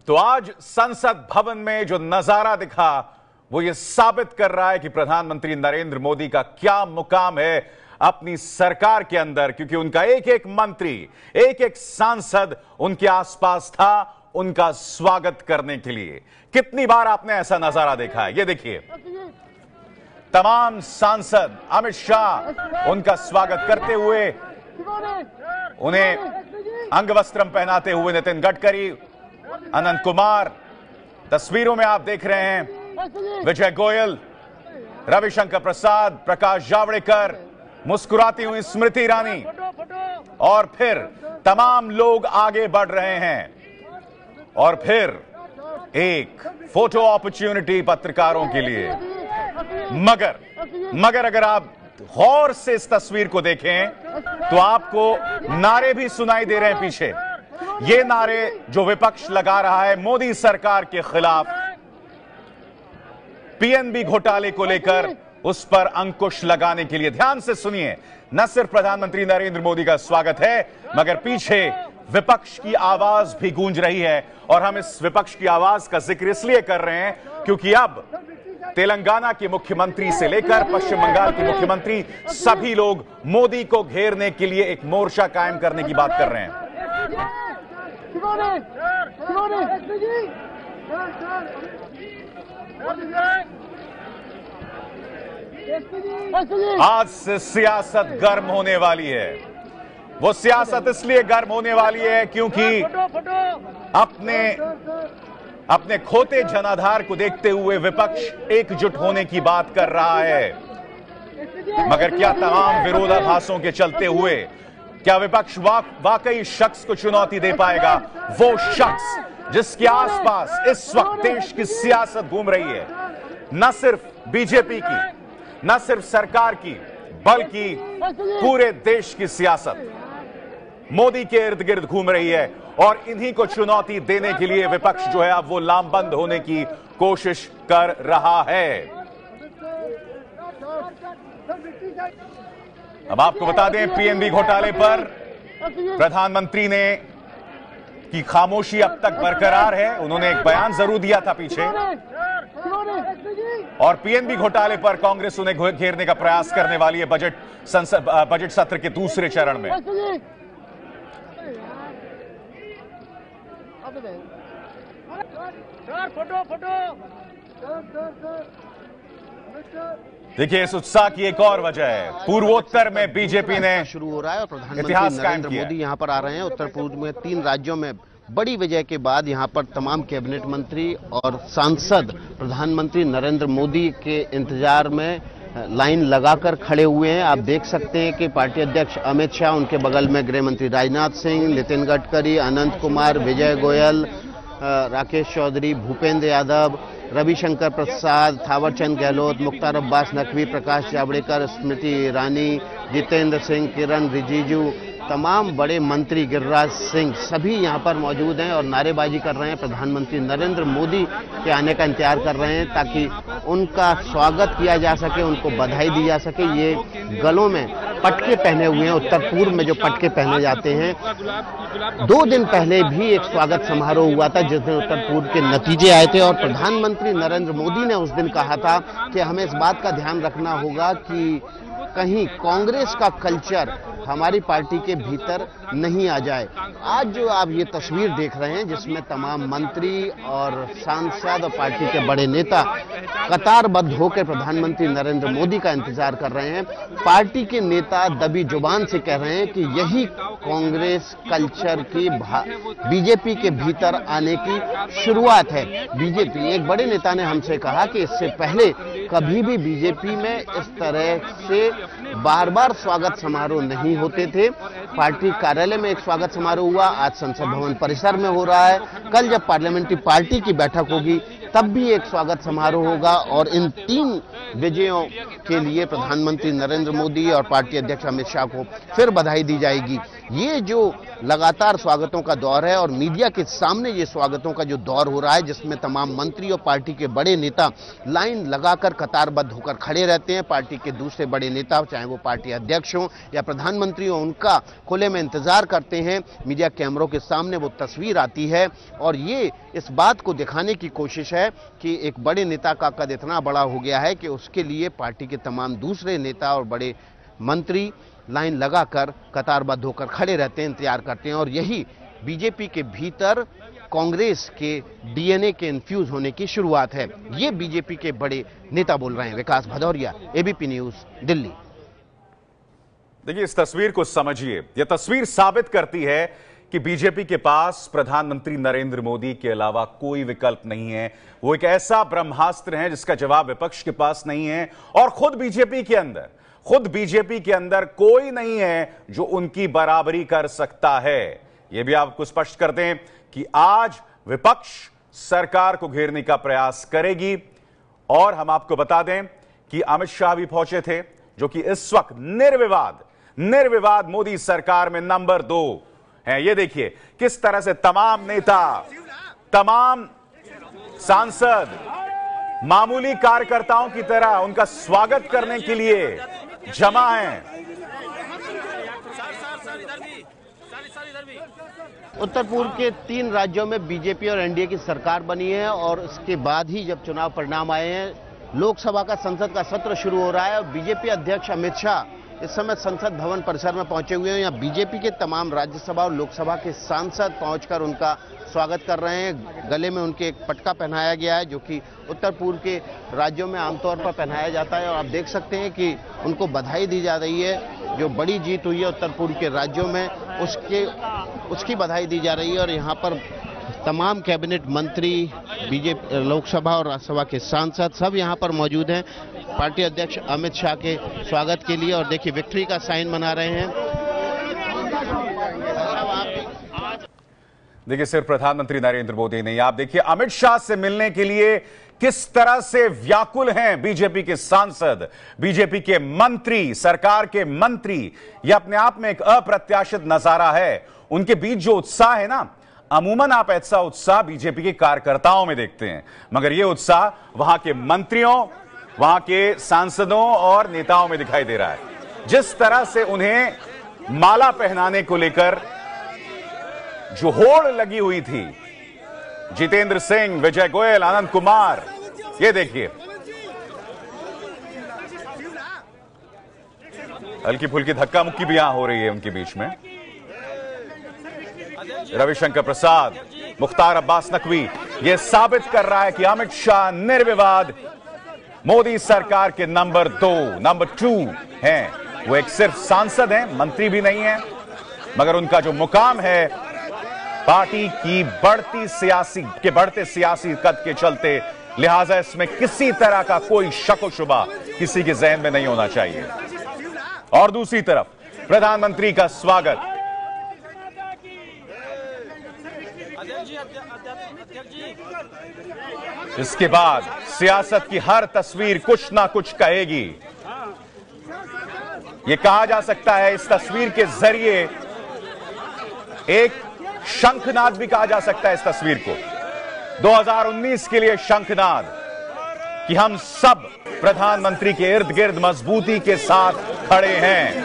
तो आज संसद भवन में जो नजारा दिखा वो ये साबित कर रहा है कि प्रधानमंत्री नरेंद्र मोदी का क्या मुकाम है अपनी सरकार के अंदर, क्योंकि उनका एक एक मंत्री, एक एक सांसद उनके आसपास था उनका स्वागत करने के लिए। कितनी बार आपने ऐसा नजारा देखा है? ये देखिए, तमाम सांसद अमित शाह उनका स्वागत करते हुए, उन्हें अंगवस्त्रम पहनाते हुए नितिन गडकरी, अनंत कुमार, तस्वीरों में आप देख रहे हैं विजय गोयल, रविशंकर प्रसाद, प्रकाश जावड़ेकर, मुस्कुराती हुई स्मृति ईरानी, और फिर तमाम लोग आगे बढ़ रहे हैं। और फिर एक फोटो अपॉर्चुनिटी पत्रकारों के लिए। मगर अगर आप गौर से इस तस्वीर को देखें तो आपको नारे भी सुनाई दे रहे हैं पीछे। ये नारे जो विपक्ष लगा रहा है मोदी सरकार के खिलाफ, पीएनबी घोटाले को लेकर उस पर अंकुश लगाने के लिए। ध्यान से सुनिए, न सिर्फ प्रधानमंत्री नरेंद्र मोदी का स्वागत है मगर पीछे विपक्ष की आवाज भी गूंज रही है। और हम इस विपक्ष की आवाज का जिक्र इसलिए कर रहे हैं क्योंकि अब तेलंगाना के मुख्यमंत्री से लेकर पश्चिम बंगाल के मुख्यमंत्री सभी लोग मोदी को घेरने के लिए एक मोर्चा कायम करने की बात कर रहे हैं। आज से सियासत गर्म होने वाली है। वो सियासत इसलिए गर्म होने वाली है क्योंकि अपने खोते जनाधार को देखते हुए विपक्ष एकजुट होने की बात कर रहा है। मगर क्या तमाम विरोधाभासों के चलते हुए क्या विपक्ष वाकई शख्स को चुनौती दे पाएगा? वो शख्स जिसके आसपास इस वक्त देश की सियासत घूम रही है, न सिर्फ बीजेपी की, न सिर्फ सरकार की, बल्कि पूरे देश की सियासत मोदी के इर्द गिर्द घूम रही है। और इन्हीं को चुनौती देने के लिए विपक्ष जो है अब वो लामबंद होने की कोशिश कर रहा है। अब आपको बता दें, पीएनबी घोटाले पर प्रधानमंत्री ने की खामोशी अब तक बरकरार है। उन्होंने एक बयान जरूर दिया था पीछे, और पीएनबी घोटाले पर कांग्रेस उन्हें घेरने का प्रयास करने वाली है बजट सत्र के दूसरे चरण में। देखिए, इस उत्साह की एक और वजह है, पूर्वोत्तर में बीजेपी ने शुरू हो रहा है और प्रधानमंत्री नरेंद्र मोदी यहां पर आ रहे हैं। उत्तर पूर्व में 3 राज्यों में बड़ी विजय के बाद यहां पर तमाम कैबिनेट मंत्री और सांसद प्रधानमंत्री नरेंद्र मोदी के इंतजार में लाइन लगाकर खड़े हुए हैं। आप देख सकते हैं कि पार्टी अध्यक्ष अमित शाह, उनके बगल में गृह मंत्री राजनाथ सिंह, नितिन गडकरी, अनंत कुमार, विजय गोयल, राकेश चौधरी, भूपेंद्र यादव, रविशंकर प्रसाद, थावरचंद गहलोत, मुख्तार अब्बास नकवी, प्रकाश जावड़ेकर, स्मृति ईरानी, जितेंद्र सिंह, किरण रिजिजू, तमाम बड़े मंत्री, गिरिराज सिंह, सभी यहां पर मौजूद हैं और नारेबाजी कर रहे हैं। प्रधानमंत्री नरेंद्र मोदी के आने का इंतजार कर रहे हैं ताकि उनका स्वागत किया जा सके, उनको बधाई दी जा सके। ये गलों में पटके पहने हुए हैं, उत्तर पूर्व में जो पटके पहने जाते हैं। 2 दिन पहले भी एक स्वागत समारोह हुआ था जिस दिन उत्तर पूर्व के नतीजे आए थे और प्रधानमंत्री नरेंद्र मोदी ने उस दिन कहा था कि हमें इस बात का ध्यान रखना होगा कि कहीं कांग्रेस का कल्चर हमारी पार्टी के भीतर नहीं आ जाए। आज जो आप ये तस्वीर देख रहे हैं जिसमें तमाम मंत्री और सांसद और पार्टी के बड़े नेता कतारबद्ध होकर प्रधानमंत्री नरेंद्र मोदी का इंतजार कर रहे हैं। पार्टी के नेता दबी जुबान से कह रहे हैं कि यही कांग्रेस कल्चर की बीजेपी के भीतर आने की शुरुआत है। बीजेपी, एक बड़े नेता ने हमसे कहा कि इससे पहले कभी भी बीजेपी में इस तरह से बार बार स्वागत समारोह नहीं होते थे। पार्टी कार्यालय में एक स्वागत समारोह हुआ, आज संसद भवन परिसर में हो रहा है। कल जब पार्लियामेंट्री पार्टी की बैठक होगी तब भी एक स्वागत समारोह होगा और इन 3 विजयों के लिए प्रधानमंत्री नरेंद्र मोदी और पार्टी अध्यक्ष अमित शाह को फिर बधाई दी जाएगी। ये जो लगातार स्वागतों का दौर है और मीडिया के सामने ये स्वागतों का जो दौर हो रहा है, जिसमें तमाम मंत्री और पार्टी के बड़े नेता लाइन लगाकर कतारबद्ध होकर खड़े रहते हैं। पार्टी के दूसरे बड़े नेता, चाहे वो पार्टी अध्यक्ष हो या प्रधानमंत्री हो, उनका खुले में इंतजार करते हैं। मीडिया कैमरों के सामने वो तस्वीर आती है और ये इस बात को दिखाने की कोशिश है कि एक बड़े नेता का कद इतना बड़ा हो गया है कि उसके लिए पार्टी के तमाम दूसरे नेता और बड़े मंत्री लाइन लगाकर कतारबद्ध होकर खड़े रहते हैं, इंतजार करते हैं। और यही बीजेपी के भीतर कांग्रेस के डीएनए के इन्फ्यूज होने की शुरुआत है। ये बीजेपी के बड़े नेता बोल रहे हैं। विकास भदौरिया, एबीपी न्यूज, दिल्ली। देखिए, इस तस्वीर को समझिए। यह तस्वीर साबित करती है कि बीजेपी के पास प्रधानमंत्री नरेंद्र मोदी के अलावा कोई विकल्प नहीं है। वो एक ऐसा ब्रह्मास्त्र है जिसका जवाब विपक्ष के पास नहीं है। और खुद बीजेपी के अंदर कोई नहीं है जो उनकी बराबरी कर सकता है। यह भी आपको स्पष्ट कर दें कि आज विपक्ष सरकार को घेरने का प्रयास करेगी। और हम आपको बता दें कि अमित शाह भी पहुंचे थे, जो कि इस वक्त निर्विवाद मोदी सरकार में नंबर 2 है। ये देखिए किस तरह से तमाम नेता, तमाम सांसद मामूली कार्यकर्ताओं की तरह उनका स्वागत करने के लिए जमा हैं। उत्तर पूर्व के 3 राज्यों में बीजेपी और एनडीए की सरकार बनी है और इसके बाद ही जब चुनाव परिणाम आए हैं, लोकसभा का संसद का सत्र शुरू हो रहा है और बीजेपी अध्यक्ष अमित शाह इस समय संसद भवन परिसर में पहुंचे हुए हैं। यहाँ बीजेपी के तमाम राज्यसभा और लोकसभा के सांसद पहुंचकर उनका स्वागत कर रहे हैं। गले में उनके एक पटका पहनाया गया है, जो कि उत्तर पूर्व के राज्यों में आमतौर पर पहनाया जाता है। और आप देख सकते हैं कि उनको बधाई दी जा रही है। जो बड़ी जीत हुई है उत्तर पूर्व के राज्यों में, उसकी बधाई दी जा रही है। और यहाँ पर तमाम कैबिनेट मंत्री, बीजेपी लोकसभा और राज्यसभा के सांसद सब यहाँ पर मौजूद हैं पार्टी अध्यक्ष अमित शाह के स्वागत के लिए। और देखिए विक्ट्री का साइन बना रहे हैं। देखिए, सिर्फ प्रधानमंत्री नरेंद्र मोदी नहीं, आप देखिए अमित शाह से मिलने के लिए किस तरह से व्याकुल हैं बीजेपी के सांसद, बीजेपी के मंत्री, सरकार के मंत्री। यह अपने आप में एक अप्रत्याशित नजारा है। उनके बीच जो उत्साह है ना, अमूमन आप ऐसा उत्साह बीजेपी के कार्यकर्ताओं में देखते हैं, मगर यह उत्साह वहां के मंत्रियों, वहां के सांसदों और नेताओं में दिखाई दे रहा है। जिस तरह से उन्हें माला पहनाने को लेकर जो होड़ लगी हुई थी, जितेंद्र सिंह, विजय गोयल, आनंद कुमार, ये देखिए हल्की फुल्की धक्का मुक्की भी यहां हो रही है उनके बीच में। रविशंकर प्रसाद, मुख्तार अब्बास नकवी, यह साबित कर रहा है कि अमित शाह निर्विवाद मोदी सरकार के नंबर 2 हैं। वो एक सिर्फ सांसद हैं, मंत्री भी नहीं हैं, मगर उनका जो मुकाम है पार्टी की बढ़ते सियासी कद के चलते, लिहाजा इसमें किसी तरह का कोई शक व शुबा किसी के जहन में नहीं होना चाहिए। और दूसरी तरफ प्रधानमंत्री का स्वागत, इसके बाद सियासत की हर तस्वीर कुछ ना कुछ कहेगी। यह कहा जा सकता है इस तस्वीर के जरिए, एक शंखनाद भी कहा जा सकता है इस तस्वीर को, 2019 के लिए शंखनाद, कि हम सब प्रधानमंत्री के इर्द गिर्द मजबूती के साथ खड़े हैं।